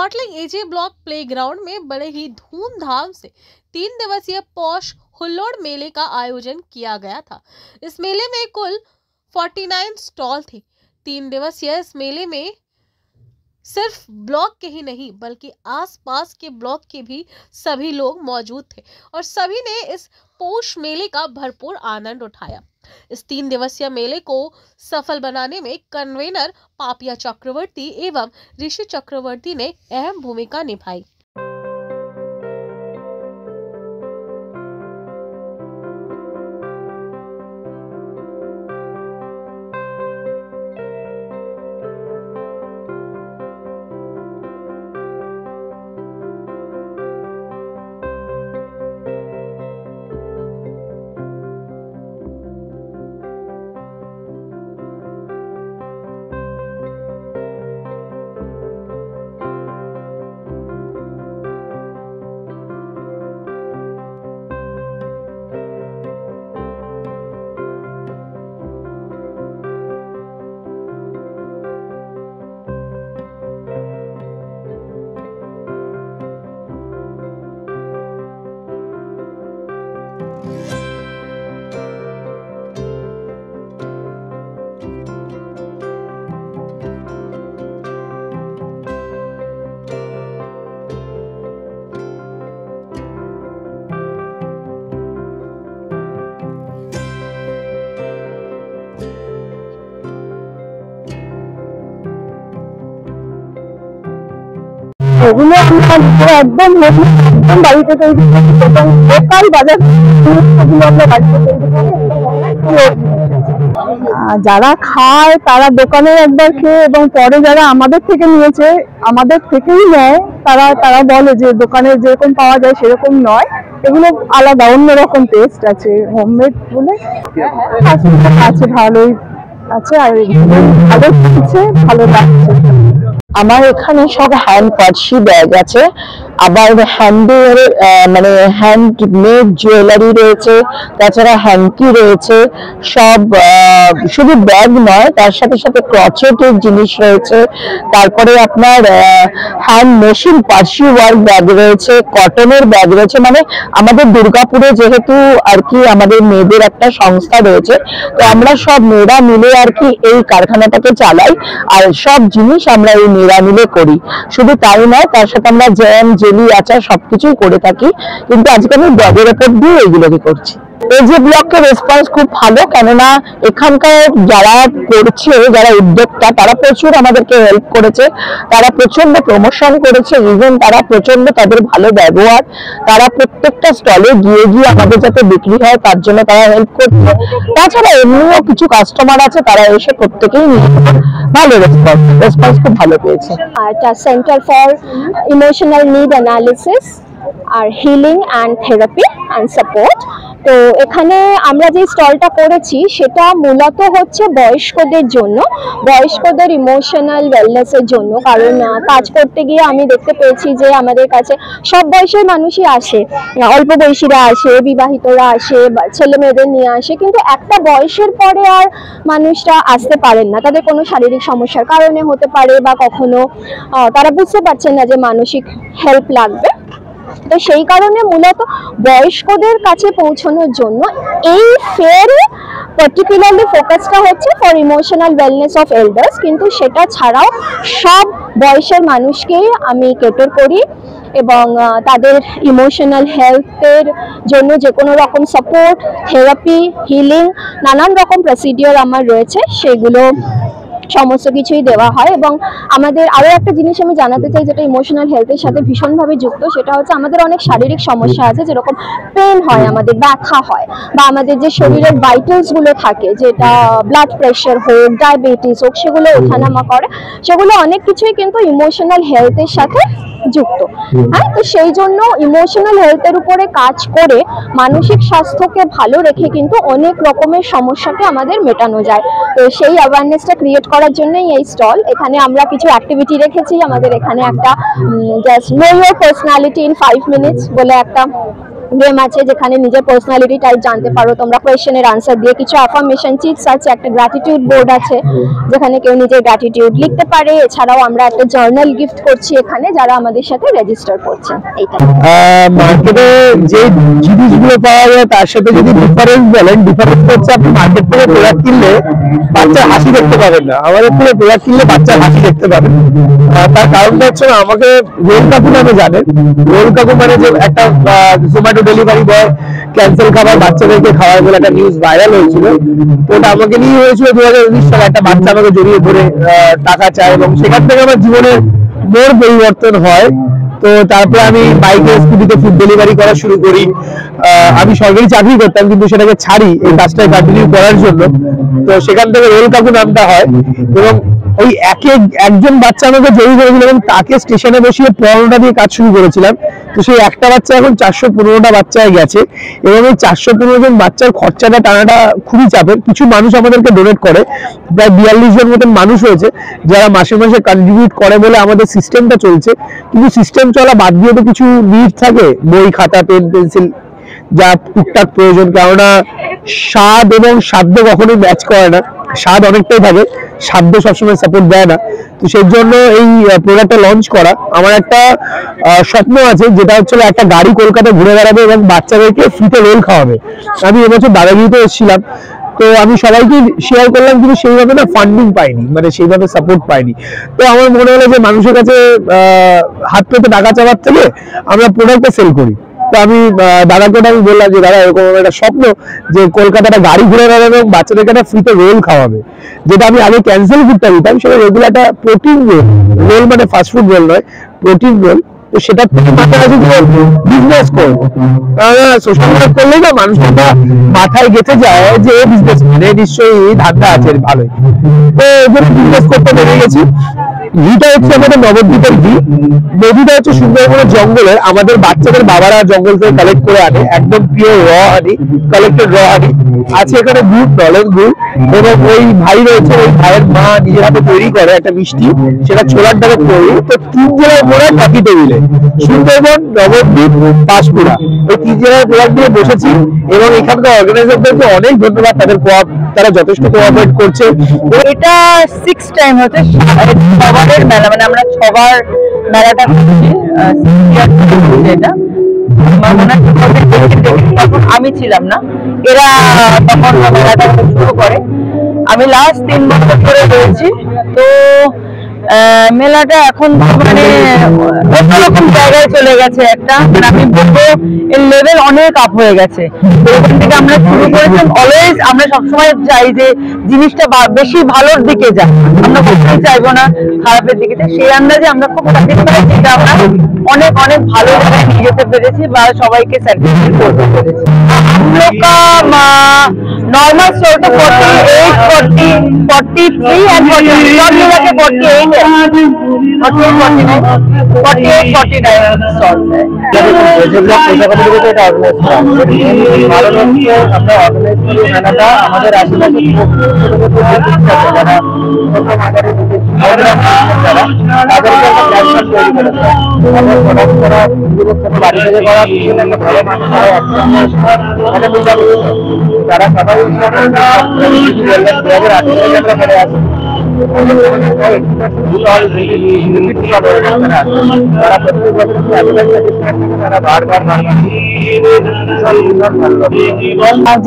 Smartlink एजे block playground में बड़े ही धूमधाम से 3 दिवसीय पौष हुल्लोड़ मेले का आयोजन किया गया था। इस मेले में कुल 49 स्टॉल थे। 3 दिवसीय इस मेले में सिर्फ ब्लॉक के ही नहीं बल्कि आसपास के ब्लॉक के भी सभी लोग मौजूद थे और सभी ने इस पौष मेले का भरपूर आनंद उठाया। इस 3 दिवसीय मेले को सफल बनाने में कन्वेनर पापिया चक्रवर्ती एवं ऋषि चक्रवर्ती ने अहम भूमिका निभाई। এগুলো আমরা একদম বাড়িতে তৈরি করি এবং লোকাল বাজার এগুলো আমরা বাড়িতে তৈরি করি। যারা খায় তারা দোকানে একবার খেয়ে এবং পরে যারা আমাদের থেকে নিয়েছে আমাদের থেকেই নেয় তারা বলে যে দোকানে যেরকম পাওয়া যায় সেরকম নয়, এগুলো আলাদা অন্যরকম টেস্ট আছে হোমমেড বলে আছে, ভালোই আছে আর ভালো লাগছে, ভালো লাগছে। আমার এখানে সব হ্যান্ড পার্সি ব্যাগ আছে, আবার হ্যান্ডের মানে হ্যান্ডমেড জুয়েলারি রয়েছে, তাছাড়া হ্যান্ডকি রয়েছে, সব শুধু ব্যাগ নয় তার সাথে সাথে ক্রচেটের জিনিস রয়েছে, তারপরে আপনার হ্যান্ড মেশিন পার্সি ওয়ার্ক ব্যাগ রয়েছে, কটনের ব্যাগ রয়েছে। মানে আমাদের দুর্গাপুরে যেহেতু আর কি আমাদের মেয়েদের একটা সংস্থা রয়েছে, তো আমরা সব মেয়েরা মিলে আর কি এই কারখানাটাকে চালাই আর সব জিনিস আমরা এই মেয়েরা মিলে করি। শুধু তাই নয়, তার সাথে আমরা জ্যাম জেলি আচার সবকিছুই করে থাকি, কিন্তু আজকে আমি ব্যাগের উপর দিয়ে এইগুলোকে করছি। এজে ব্লকের রেসপন্স খুব ভালো, কেননা এখানকার যারা করছে, যারা উদ্যোক্তা তারা প্রচুর আমাদেরকে হেল্প করেছে, তারা প্রচন্ড প্রমোশন করেছে, ইভেন তারা প্রচন্ড তাদের ভালো ব্যবহার, তারা প্রত্যেকটা স্টলে গিয়ে গিয়ে আমাদের যাতে বিক্রি হয় তার জন্য তারা হেল্প করছে। তাছাড়া এমনিও কিছু কাস্টমার আছে তারা এসে প্রত্যেকেই নিয়ে ভালো রেসপন্স খুব ভালো পেয়েছে। Center for emotional need analysis আর healing and therapy and support. তো এখানে আমরা যে স্টলটা করেছি সেটা মূলত হচ্ছে বয়স্কদের জন্য, বয়স্কদের ইমোশনাল ওয়েলনেসের জন্য। কারণ কাজ করতে গিয়ে আমি দেখতে পেয়েছি যে আমাদের কাছে সব বয়সের মানুষই আসে, অল্প বয়সীরা আসে, বিবাহিতরা আসে, ছেলে মেয়েদের নিয়ে আসে, কিন্তু একটা বয়সের পরে আর মানুষরা আসতে পারেন না, তাদের কোনো শারীরিক সমস্যার কারণে হতে পারে বা কখনো তারা বুঝতে পারছেন না যে মানসিক হেল্প লাগবে। তো সেই কারণে মূলত বয়স্কদের কাছে পৌঁছানোর জন্য এই ফেয়ারে পার্টিকুলারলি ফোকাসটা হচ্ছে for emotional wellness of elders, কিন্তু সেটা ছাড়াও সব বয়সের মানুষকেই আমি কেটার করি এবং তাদের ইমোশনাল হেলথের জন্য যে কোনো রকম সাপোর্ট, থেরাপি, হিলিং, নানান রকম প্রসিডিওর আমার রয়েছে, সেগুলো সমস্ত কিছুই দেওয়া হয়। এবং আমাদের আরও একটা জিনিস আমি জানাতে চাই যেটা ইমোশনাল হেলথের সাথে ভীষণভাবে যুক্ত, সেটা হচ্ছে আমাদের অনেক শারীরিক সমস্যা আছে, যেরকম পেন হয়, আমাদের ব্যথা হয়, বা আমাদের যে শরীরের ভাইটালসগুলো থাকে, যেটা ব্লাড প্রেশার হোক, ডায়াবেটিস হোক, সেগুলো ওঠানামা করে, সেগুলো অনেক কিছুই কিন্তু ইমোশনাল হেলথের সাথে যুক্ত। হ্যাঁ, তো সেই জন্য ইমোশনাল হেলথের উপরে কাজ করে মানসিক স্বাস্থ্যকে ভালো রেখে কিন্তু অনেক রকমের সমস্যাকে আমাদের মেটানো যায়। তো সেই অ্যাওয়ারনেসটা ক্রিয়েট করার জন্যই এই স্টল। এখানে আমরা কিছু অ্যাক্টিভিটি রেখেছি, আমাদের এখানে একটা just know your personality in 5 minutes বলে একটা গেম আছে যেখানে নিজের পার্সোনালিটি টাইপ জানতে পারো তোমরা কোয়েশ্চেনের আনসার দিয়ে। কিছু অ্যাফার্মেশন চিটস আছে, একটা গ্র্যাটিটিউড বোর্ড আছে যেখানে কেউ নিজের গ্র্যাটিটিউড লিখতে পারে। এছাড়াও আমরা একটা জার্নাল গিফট করছি এখানে যারা আমাদের সাথে রেজিস্টার করছেন। এইটা মার্কেটে যে জিনিসগুলো পাওয়া যায় তার সাথে যদি ডিফারেন্স বলেন, ডিফারেন্স হচ্ছে আপনি মার্কেট থেকে প্রোডাক্ট কিনলে বাচ্চার হাসি দেখতে পাবেন না, আমাদের থেকে প্রোডাক্ট কিনলে বাচ্চার হাসি দেখতে পাবেন। তার কারণটা হচ্ছে আমাকে রোল কাকু নামে জানেন। রোল কাকু মানে যে একটা জোম্যাটো ডেলিভারি বয় ক্যান্সেল খাবার বাচ্চাদেরকে খাওয়ায় বলে একটা নিউজ ভাইরাল হয়েছিল। তো ওটা আমাকে নিয়ে হয়েছিল 2019 সালে। একটা বাচ্চা আমাকে জড়িয়ে ধরে টাকা চায় এবং সেখান থেকে আমার জীবনের মোড় পরিবর্তন হয়। তো তারপরে আমি বাইকে স্কুটিতে ফুড ডেলিভারি করা শুরু করি। আমি সরকারি চাকরি করতাম কিন্তু সেটাকে ছাড়ি এই কাজটা কন্টিনিউ করার জন্য। তো সেখান থেকে রোল কাকু নামটা হয় এবং ওই একজন বাচ্চা আমাকে জড়িয়ে ধরেছিল এবং তাকে স্টেশনে বসিয়ে 15টা দিয়ে কাজ শুরু করেছিলাম। তো সেই একটা বাচ্চা এখন 415টা বাচ্চায় গেছে এবং এই 415 জন বাচ্চার খরচাটা টানাটা খুবই চাপের। কিছু মানুষ আমাদেরকে ডোনেট করে, প্রায় 42 জন মতন মানুষ হয়েছে যারা মাসে মাসে কন্ট্রিবিউট করে বলে আমাদের সিস্টেমটা চলছে। কিন্তু সিস্টেম চলা বাদ দিয়ে তো কিছু নিড থাকে, বই খাতা পেন পেন্সিল যা টুকটাক প্রয়োজন। কেননা স্বাদ এবং সাধ্য কখনোই ম্যাচ করে না, স্বাদ অনেকটাই থাকে, সাধ্য সবসময় সাপোর্ট দেয় না। তো সেই জন্য এই প্রোডাক্টটা লঞ্চ করা। আমার একটা স্বপ্ন আছে যেটা হচ্ছে একটা গাড়ি কলকাতা ঘুরে বেড়াবে এবং বাচ্চাদেরকে ফ্রিতে রোল খাওয়াবে। আমি এবছর দাদাগিরিতে এসেছিলাম, তো আমি সবাইকে শেয়ার করলাম কিন্তু সেইভাবে না ফান্ডিং পাইনি, মানে সেইভাবে সাপোর্ট পাইনি। তো আমার মনে হলো যে মানুষের কাছে হাত পেতে টাকা চাওয়ার থেকে আমরা প্রোডাক্টটা সেল করি। তো আমি দাদাকে আমি বললাম যে দাদা এরকম একটা স্বপ্ন যে কলকাতাটা গাড়ি ঘুরে বেড়াবে এবং বাচ্চাদেরকে একটা ফ্রিতে রোল খাওয়াবে। যেটা আমি আগে ক্যান্সেল ফুডটা দিতাম, সেটা রেগুলার একটা প্রোটিন রোল, রোল মানে ফাস্টফুড রোল নয়, প্রোটিন রোল। তো সেটা বিজনেস করবো, সোশ্যাল মিডিয়া করলেই না মানুষের মাথায় গেঁথে যায় যে বিজনেস মানে নিশ্চয়ই ধান্দা আছে ভালোই। তো এগুলো বিজনেস করতে বেরিয়ে গেছি। ঘিটা হচ্ছে আমাদের নবদ্বীপের ঘি। নদীটা হচ্ছে সুন্দরবনের জঙ্গলের, আমাদের বাচ্চাদের বাবারা জঙ্গল থেকে কালেক্ট করে আনে, একদম পিওর র হানি, কালেক্টেড র হানি আছে এখানে, গুড় নলেন গুড়। এবং ওই ভাই রয়েছে, ওই ভাইয়ের মা নিজের হাতে তৈরি করে একটা মিষ্টি, সেটা ছোলার ডালে তৈরি। তো 3 জেলায় মোড়া কাকি টেবিলে, সুন্দরবন, নবদ্বীপ, পাঁশকুড়া, ওই 3 জেলায় প্রোডাক্ট নিয়ে বসেছি। এবং এখানকার অর্গানাইজারদেরকে অনেক ধন্যবাদ, তারা যথেষ্ট কোঅপারেট করছে। এটা 6 টাইম হচ্ছে সবারের মেলা, মানে আমরা সবার মেলাটা করছি। এটা আমার মনে হয় তখন আমি ছিলাম না, এরা তখন মেলাটা শুরু করে। আমি লাস্ট 3 বছর ধরে রয়েছি। তো মেলাটা এখন মানে অন্যরকম জায়গায় চলে গেছে একটা, মানে আমি বলবো এর লেভেল অনেক আপ হয়ে গেছে। তো ওখান থেকে আমরা শুরু করেছিলাম, অলওয়েজ আমরা সবসময় চাই যে জিনিসটা বেশি ভালোর দিকে যায়, আমরা কখনোই চাইবো না খারাপের দিকে যায়। সেই আন্দাজে আমরা খুব স্যাটিসফাইড যে আমরা অনেক অনেক ভালো জায়গায় নিয়ে যেতে পেরেছি বা সবাইকে স্যাটিসফাই করতে পেরেছি। हम लोग का नॉर्मल स्टोर तो 48, 40, 43 एंड 40 सब मिला के 48 है, 48, 49 स्टॉल्स है। আমরা অর্গানাইজ করি মেলাটা আমাদের আশেপাশে বাড়ি থেকে করা একটা ভালো মানুষ তারা সবাই 2018 আমরা মেলে আসি।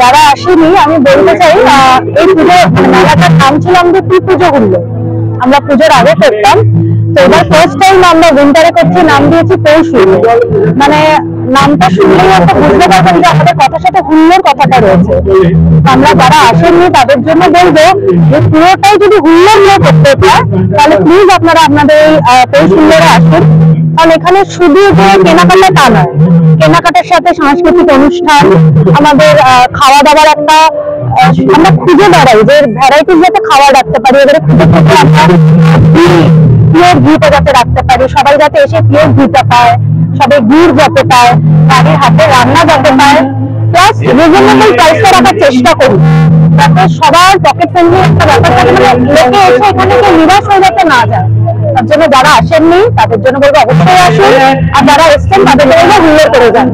যারা আসেনি আমি বলতে চাই, এই পুজো মেলাটার নাম ছিল আমাদের পুজো হুল্লো, আমরা পুজোর আগে করতাম। তো এবার ফার্স্ট টাইম আমরা উইন্টারে করছি, নাম দিয়েছি পৌষ হুল্লো। মানে নামটা শুনলেই একটা বুঝতে পারবেন যে আমাদের কথার সাথে হুল্লোর কথাটা রয়েছে। আমরা যারা আসেননি তাদের জন্য বলবো যে পুরোটাই যদি হুল্লোর নিয়ে করতে চায় তাহলে প্লিজ আপনারা আপনাদের এই পৌষ হুল্লোরে আসুন। কারণ এখানে শুধু যে কেনাকাটা তা নয়, কেনাকাটার সাথে সাংস্কৃতিক অনুষ্ঠান, আমাদের খাওয়া দাওয়ার একটা আমরা খুঁজে বেড়াই যে ভ্যারাইটিস যাতে খাবার রাখতে পারি, এবারে খুঁজে খুঁজে আমরা পিওর ঘিটা যাতে রাখতে পারি, সবাই যাতে এসে পিওর ঘিটা পায়, সবাই গুড় যাতে পায়, বাড়ির হাতে রান্না যাতে পায়, প্লাস রিজনেবল প্রাইসটা রাখার চেষ্টা করি যাতে সবার পকেট ফ্রেন্ডলি একটা ব্যাপার থাকে, মানে লোকে এসে এখানে কেউ নিরাশ হয়ে যেতে না যায়। তার জন্য যারা আসেননি তাদের জন্য বলবো অবশ্যই আসুন, আর যারা এসছেন তাদের জন্য হুল্লোড় করে যান।